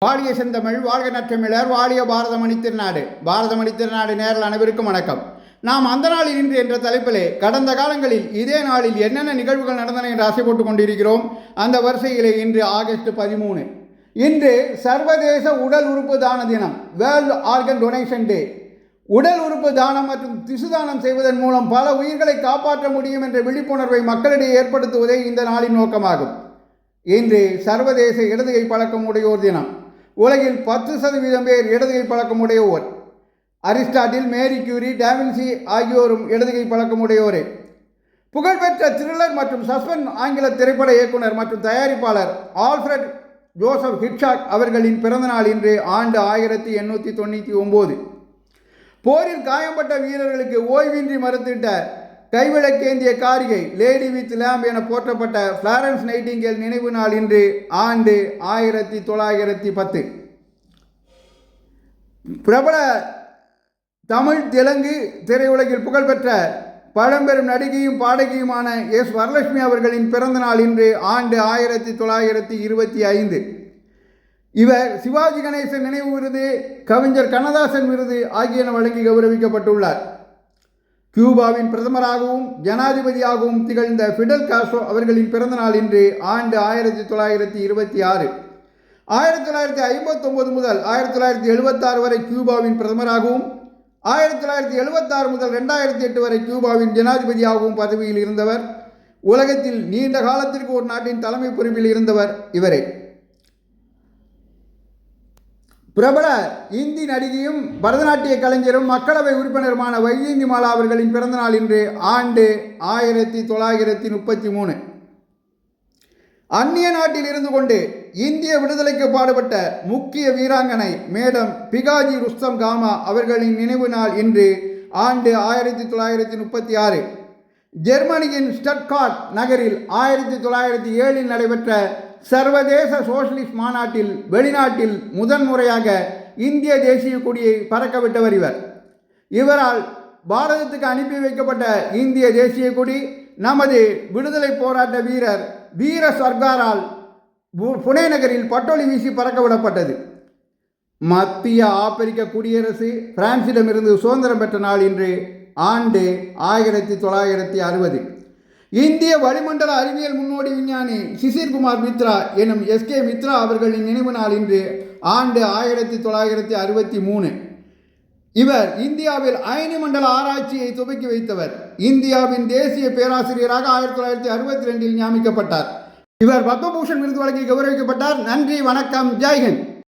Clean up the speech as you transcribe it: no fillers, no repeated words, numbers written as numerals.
வாழிய செந்தமிழ், வாழ்க நற்றமிழர், வாழிய பாரதமணி திருநாடு. பாரதமணி திருநாடு நேரில் அனைவருக்கும் வணக்கம். நாம் அந்த நாளில் இன்று என்ற தலைப்பிலே கடந்த காலங்களில் இதே நாளில் என்னென்ன நிகழ்வுகள் நடந்தன என்று ஆசை போட்டுக் கொண்டிருக்கிறோம். அந்த வரிசையிலே இன்று ஆகஸ்ட் 13, இன்று சர்வதேச உடல் உறுப்பு தான தினம், வேர்ல்டு ஆர்கன் டொனேஷன் டே. உடல் உறுப்பு தானம் மற்றும் திசு தானம் செய்வதன் மூலம் பல உயிர்களை காப்பாற்ற முடியும் என்ற விழிப்புணர்வை மக்களிடையே ஏற்படுத்துவதே இந்த நாளின் நோக்கமாகும். இன்று சர்வதேச இடதுகை பழக்கம் உடையோர் தினம். உலகில் 10% பேர் இடதுகை பழக்கம் உடையோர். அரிஸ்டாட்டில், மேரி கியூரி, டாவின்சி ஆகியோரும் இடதுகை பழக்கம் உடையோரே. புகழ்பெற்ற த்ரில்லர் மற்றும் சஸ்பென்ஸ் ஆங்கில திரைப்பட இயக்குனர் மற்றும் தயாரிப்பாளர் ஆல்ஃபிரட் ஜோசப் ஹிட்ச்காக் அவர்களின் பிறந்தநாள் இன்று. ஆண்டு 1899. போரில் காயம்பட்ட வீரர்களுக்கு ஓய்வின்றி மறுத்திட்ட கைவிளக்கேந்திய காரிகை லேடி வித் லேம்ப் என போற்றப்பட்ட ஃப்ளாரன்ஸ் நைட்டிங்கேல் நினைவு நாள் இன்று. ஆண்டு 1910. பிரபல தமிழ் தெலுங்கு திரையுலகில் புகழ்பெற்ற பழம்பெரும் நடிகையும் பாடகியுமான எஸ் வரலட்சுமி அவர்களின் பிறந்த நாள் இன்று. ஆண்டு 1925. இவர் சிவாஜி கணேசன் நினைவு விருது, கவிஞர் கண்ணதாசன் விருது ஆகியன வழங்கி கௌரவிக்கப்பட்டுள்ளார். கியூபாவின் பிரதமராகவும் ஜனாதிபதியாகவும் திகழ்ந்த ஃபிடல் காஸ்ட்ரோ அவர்களின் பிறந்த நாள் இன்று. ஆண்டு 1926. 1959 முதல் 1976 வரை கியூபாவின் பிரதமராகவும் 1976 முதல் 2008 வரை கியூபாவின் ஜனாதிபதியாகவும் பதவியில் இருந்தவர். உலகத்தில் நீண்ட காலத்திற்கு ஒரு நாட்டின் தலைமை பொறுப்பில் இருந்தவர் இவரே. பிரபல இந்தி நடிகையும் பரதநாட்டிய கலைஞரும் மக்களவை உறுப்பினருமான வைஜெயந்திமாலா அவர்களின் பிறந்தநாள் இன்று. ஆண்டு 1933. அந்நிய நாட்டில் இருந்து கொண்டு இந்திய விடுதலைக்கு பாடுபட்ட முக்கிய வீராங்கனை மேடம் பிகாஜி ருஸ்தம் காமா அவர்களின் நினைவு நாள் இன்று. ஆண்டு 1936. ஜெர்மனியின் ஸ்டட்கார்ட் நகரில் 1907 நடைபெற்ற சர்வதேச சோஷலிஸ்ட் மாநாட்டில் வெளிநாட்டில் முதன்முறையாக இந்திய தேசிய கொடியை பறக்கவிட்டவர் இவர். இவரால் பாரதத்துக்கு அனுப்பி வைக்கப்பட்ட இந்திய தேசிய கொடி நமது விடுதலை போராட்ட வீரர் வீர சர்க்காரால் புனே நகரில் பட்டொலி வீசி பறக்கவிடப்பட்டது. மத்திய ஆப்பிரிக்க குடியரசு பிரான்சிடமிருந்து சுதந்திரம் பெற்ற நாள் இன்று. ஆண்டு 1960. இந்திய வளிமண்டல அறிவியல் முன்னோடி விஞ்ஞானி சிசிர் குமார் மித்ரா எனும் எஸ்கே மித்ரா அவர்களின் நினைவு நாள் இன்று. ஆண்டு 1963. இவர் இந்தியாவில் அயனி மண்டல ஆராய்ச்சியை துவக்கி வைத்தவர். இந்தியாவின் தேசிய பேராசிரியராக 1962 நியமிக்கப்பட்டார். இவர் பத்மபூஷன் விருது வழங்கி கௌரவிக்கப்பட்டார். நன்றி, வணக்கம், ஜெய்ஹிந்த்.